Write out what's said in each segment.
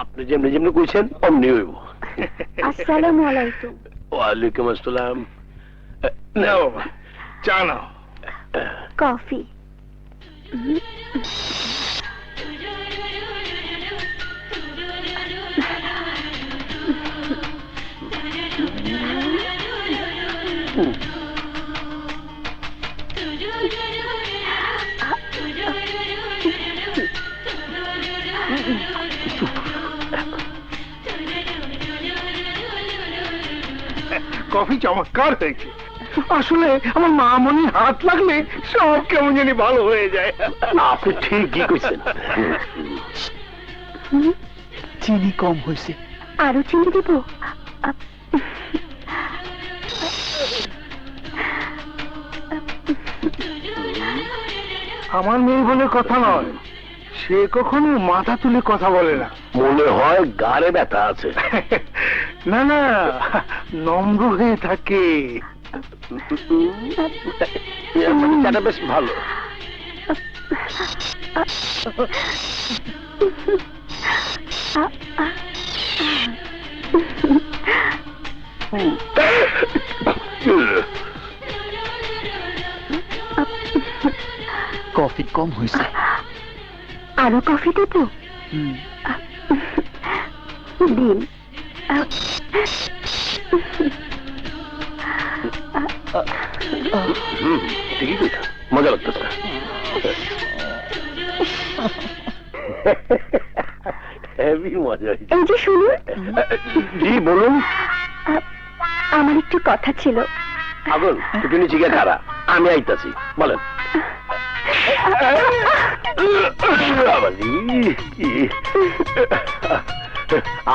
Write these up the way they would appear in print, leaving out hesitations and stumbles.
আপনি যেমনি যেমনি কইছেন অমনি হইব। আসসালামু আলাইকুম। ওয়ালাইকুম আসসালাম। নাও বাবা, চা নাও। কফি। কফি চমৎকার হয়েছে। আসলে আমার মামনি হাত লাগলে সব কেমন জানি ভালো হয়ে যায়। আপনি ঠিকই কইছেন। চিনি কম হয়েছে। আরো চিনি দেব? আমার মেয়ে বলে কথা নয়, সে কখনো মাথা তুলে কথা বলে না। মনে হয় গাড়ে ব্যথা আছে। না না, নম্র হয়ে থাকে। চাটা বেশ ভালো। কফি কম হয়েছে। আরো কফি দেব? দিন। ঠিকই কইছেন, মজা লাগতেছে। হেভি মজা হয়েছে। এই যে শুনুন। জি বলুন। আমার একটু কথা ছিল। আগুন একটু নিচে গিয়ে খারা, আমি আইতাছি। বলেন।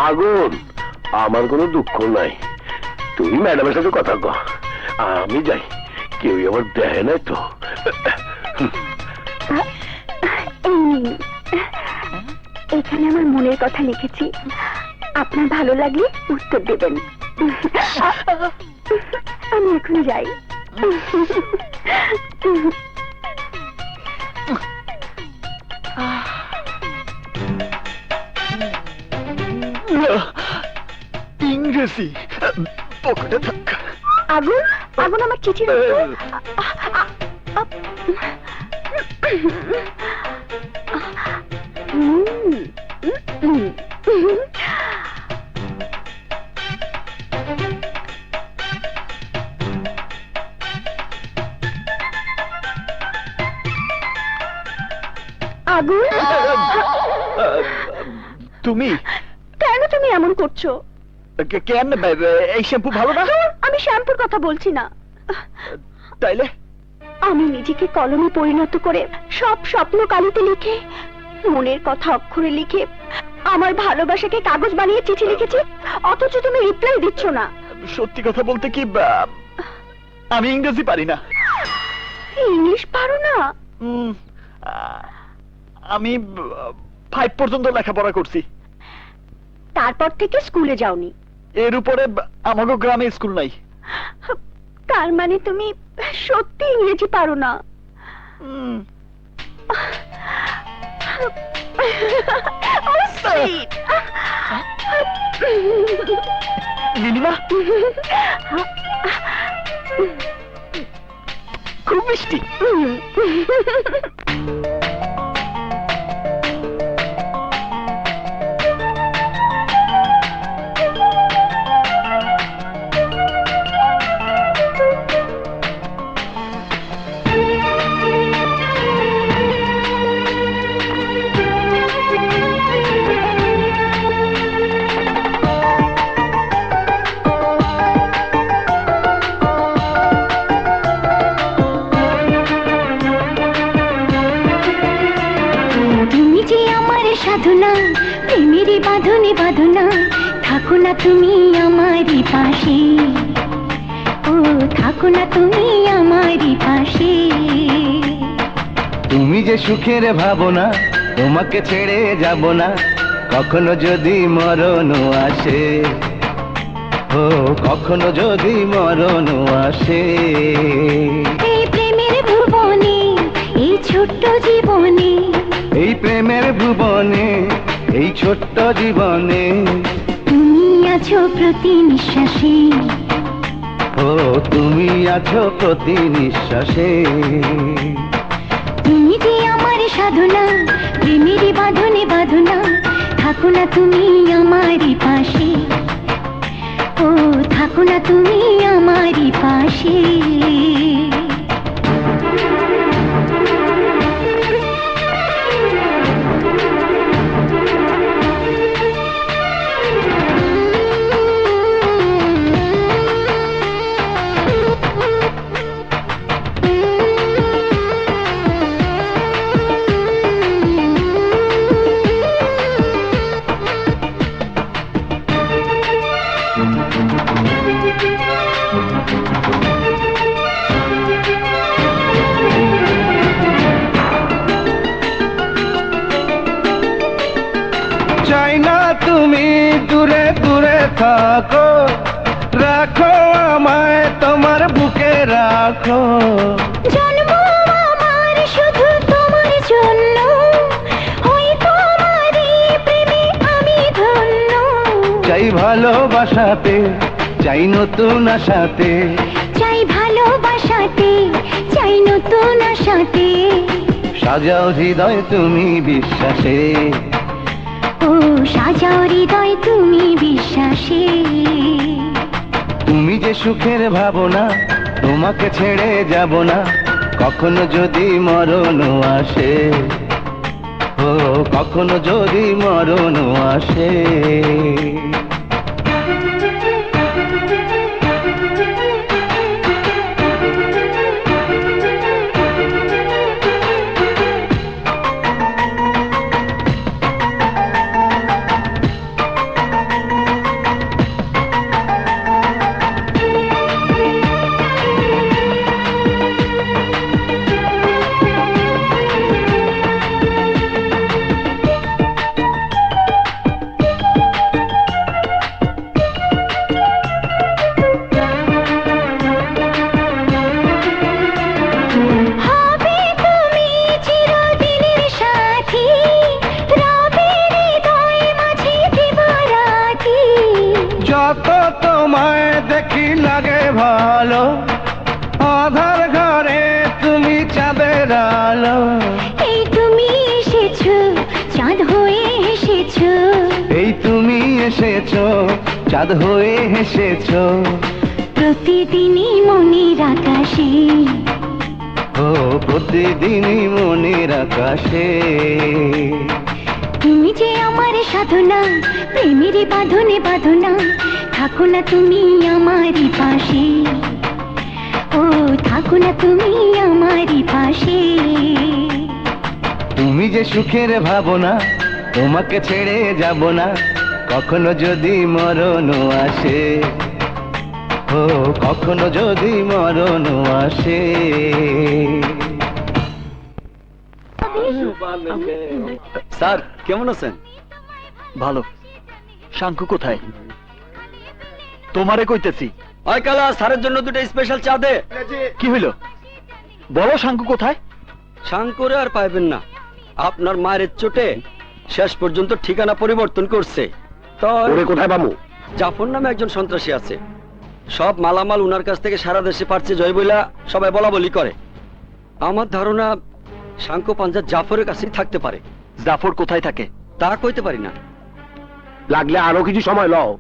আগুন, আমার কোনো দুঃখ নাই, তুমি ম্যাডামের সাথে কথা কও, আমি যাই। কেউ আবার দেয় নাই তো। এখানে আমার মনের কথা লিখেছি, আপনার ভালো লাগলে উত্তর দেবেন। আমি এখন যাই। ইংরেজি পকেটে থাক। আগুন, আগুন আমার চিঠির আগুন। তুমি কেন তুমি এমন করছো? কেন এই শ্যাম্পু ভালো না? আমি শ্যাম্পুর কথা বলছি না। তাইলে আমি নিজেকে কলমে পরিণত করে সব স্বপ্ন কালিতে লিখে, মনের কথা অক্ষরে লিখে, আমার ভালোবাসাকে কাগজ বানিয়ে চিঠি লিখেছি, অথচ তুমি রিপ্লাই দিচ্ছ না। সত্যি কথা বলতে কি আমি ইংরেজি পারি না। ইংলিশ পারো না? আমি 5 পর্যন্ত লেখাপড়া করছি। তারপর থেকে স্কুলে যাওনি? এর উপরে আমাকে গ্রামে স্কুল নাই। তার মানে তুমি সত্যি ইংরেজি পারো না? নীলিমা খুব মিষ্টি। সাধনা প্রেমেরই বাঁধনে বাঁধনা, থাকো না তুমি আমারই পাশে, ও থাকো না তুমি আমারই পাশে। তুমি যে সুখের ভাবনা, তোমাকে ছেড়ে যাব না, কখনো যদি মরণ আসে, ও কখনো যদি মরণ আসে। এই প্রেমের ভুবনে, এই ছোট্ট জীবনে, এই প্রেমের ভুবনে, এই ছোট্ট জীবনে। তুমি আছো প্রতি নিঃশ্বাসে, ও তুমি আছো প্রতি নিঃশ্বাসে। তুমি যে আমার সাধনা, প্রেমের বাঁধনে বাঁধনা, থাকো না তুমি আমারই পাশে, ও থাকো না তুমি আমারই পাশে। চাই না তুমি দূরে দূরে থাকো, রাখো আমায় তোমার বুকে রাখো। জন্ম আমার শুধু তোমার জন্য, হই তোমারই প্রেমে আমি ধন্য। চাই ভালোবাসাতে, চাই নতুন আশাতে, চাই ভালোবাসাতে, চাই নতুন আশাতে। সাজাও হৃদয় তুমি বিশ্বাসে, ও সাজাও হৃদয় তুমি বিশ্বাসে। তুমি যে সুখের ভাবনা, তোমাকে ছেড়ে যাব না, কখনো যদি মরণ আসে, ও কখনো যদি মরণ আসে। হবে তুমি চিরদিনের সাথী, রবে হৃদয় মাঝে দিবারাতি। যত তোমায় দেখি লাগে ভালো, আধার ঘরে তুমি চাঁদের আলো। এই তুমি এসেছো, চাঁদ হয়ে এসেছো। এই তুমি এসেছো, চাঁদ হয়ে এসেছো। প্রতিদিনই মনের আকাশে, ও প্রতিদিনই মনের আকাশে। তুমি যে আমার সাধনা, প্রেমের বাঁধনে বাঁধনা, থাকো না তুমি আমারই পাশে, ও থাকো না তুমি আমারই পাশে। তুমি যে সুখের ভাবনা, তোমাকে ছেড়ে যাব না, কখনো যদি মরণ আসে, ও কখনো যদি মরণ আসে। স্যার কেমন আছেন? ভালো। শাঙ্কু কোথায়? তোমারে কইতেছি। ওই কালা স্যারের জন্য দুটো স্পেশাল চা দে। কি হইল বলো, শাঙ্কু কোথায়? শাঙ্কুরে আর পাইবেন না, আপনার মায়ের চোটে শেষ পর্যন্ত ঠিকানা পরিবর্তন করছে। তো ওরে কোথায় পামু? জাফর নামে একজন সন্ত্রাসী আছে, সব মালামাল উনার কাছ থেকে সারা দেশে পারছে জয় বইলা সবাই বলা বলি করে। আমার ধারণা শাঙ্কু পাঞ্জাব জাফরের কাছেই থাকতে পারে। জাফর কোথায় থাকে তা কইতে পারি না। লাগলে আরো কিছু সময় লও।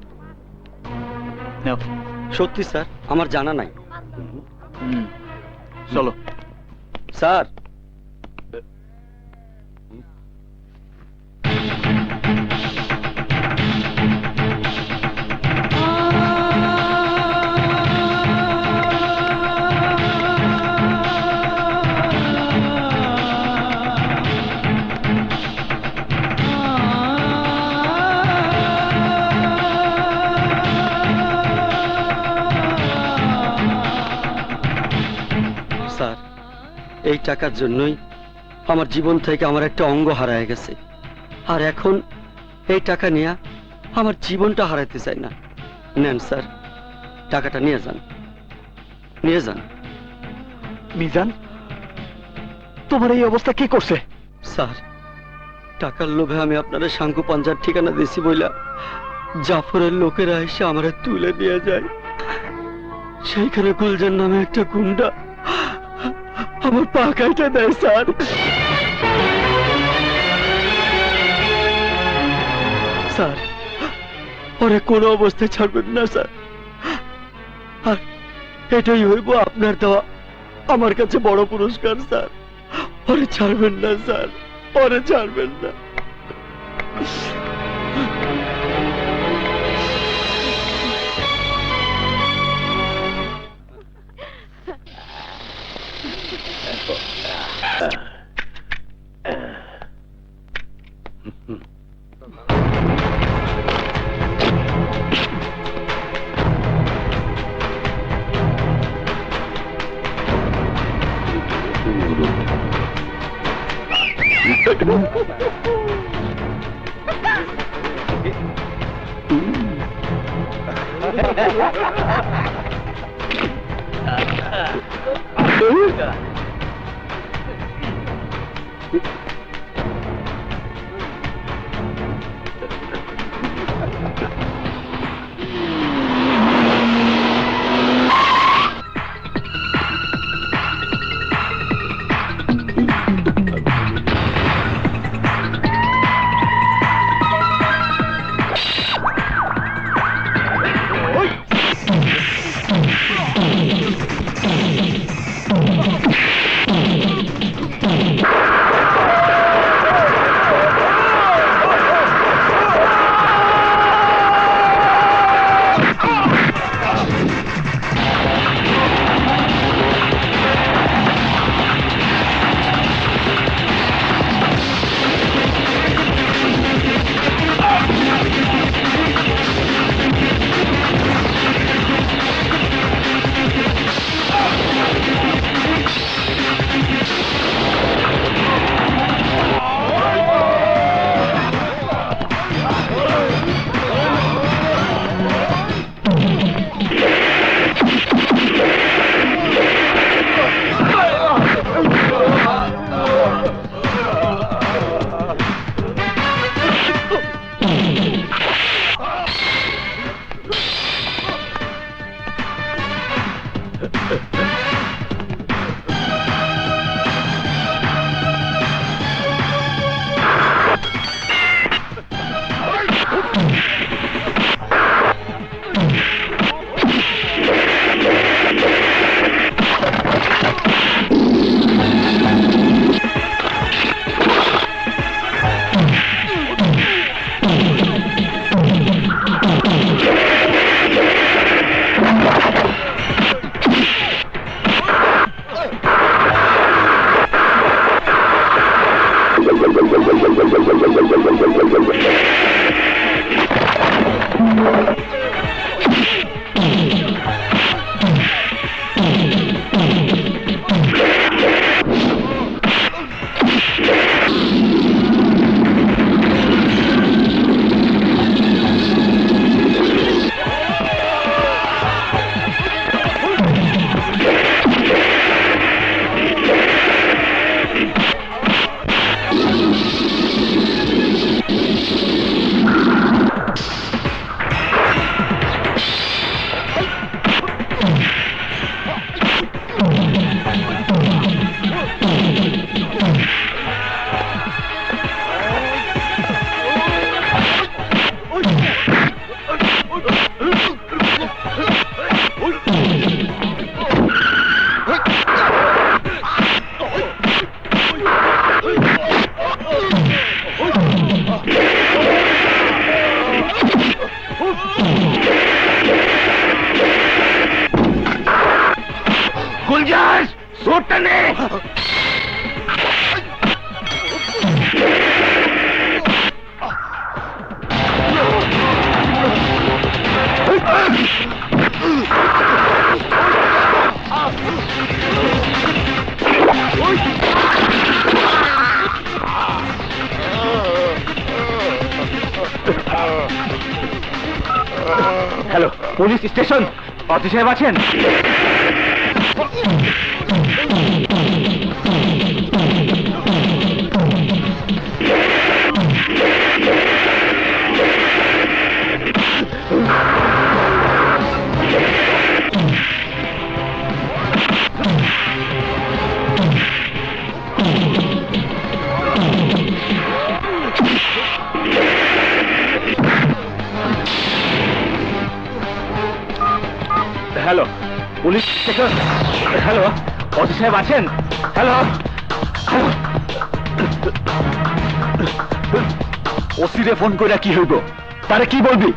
সত্যি স্যার আমার জানা নাই। চলো স্যার স্যার এই টাকার জন্যই আমার জীবন থেকে আমার একটা অঙ্গ হারায় গেছে, আর এখন এই টাকা নিয়ে আমার জীবনটা হারাইতে চাই না। নেন স্যার, টাকাটা নিয়ে যান, নিয়ে যান। মিজান, তোমার এই অবস্থা কি করছে? স্যার টাকার লোভে আমি আপনারা শাঙ্কু পাঞ্জার ঠিকানা দিছি বইলা জাফরের লোকেরা এসে আমারে তুলে নিয়ে যায়। সেইখানে গুলজার নামে একটা গুন্ডা আমার পা কাইটা দেয় স্যার। স্যার ওরে কোনো অবস্থায় ছাড়বেন না স্যার, আর এটাই হইব আপনার দেওয়া আমার কাছে বড় পুরস্কার স্যার। ওরে ছাড়বেন না স্যার, ওরে ছাড়বেন না। গুলজার সোটটা নে। হ্যালো, পুলিশ স্টেশন, অতি সাহেব আছেন? Hello, police station. Hello, OC সাহেব আছেন? হ্যালো, ওসিরে ফোন করে কি হইব? তারে কি বলবি?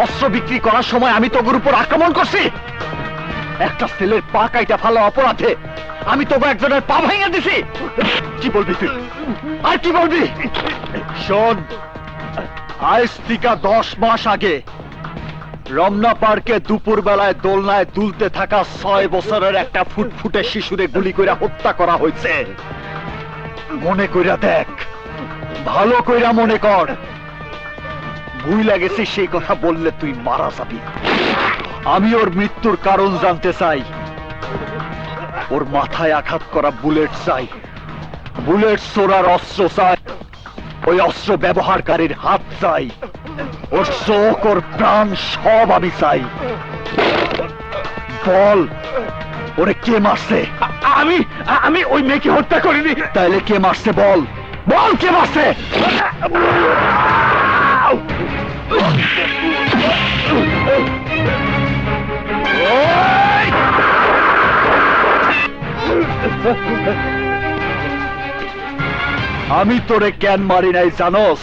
অস্ত্র বিক্রি করার সময় আমি তোর উপর আক্রমণ করছি। একটা ছেলের পা কাইটা ফালা অপরাধে আমি তোকে একজনের পা ভাঙিয়ে দিছি। কি বলবি তুই? আর কি বলবি? শোন, আজ থেকে 10 মাস আগে রমনা পার্কে দুপুর বেলায় দোলনায় দুলতে থাকা 6 বছরের একটা ফুটফুটে শিশুরে গুলি করে হত্যা করা হয়েছে। মনে কইরা দেখ, ভালো কইরা মনে কর। ভুল লাগেছে সেই কথা বললে তুই মারা যাবি। আমি ওর মৃত্যুর কারণ জানতে চাই। ওর মাথায় আঘাত করা বুলেট চাই, বুলেট ছোড়ার অস্ত্র চাই, ওই অস্ত্র ব্যবহারকারীর হাত চাই, ওর চোখ, ওর প্রাণ সব আমি চাই। বল, ওরে কে মারছে? আমি আমি ওই মেয়েকে হত্যা করিনি। তাইলে কে মারছে বল, বল কে মারছে? আমি তোরে কেন মারি নাই জানোস?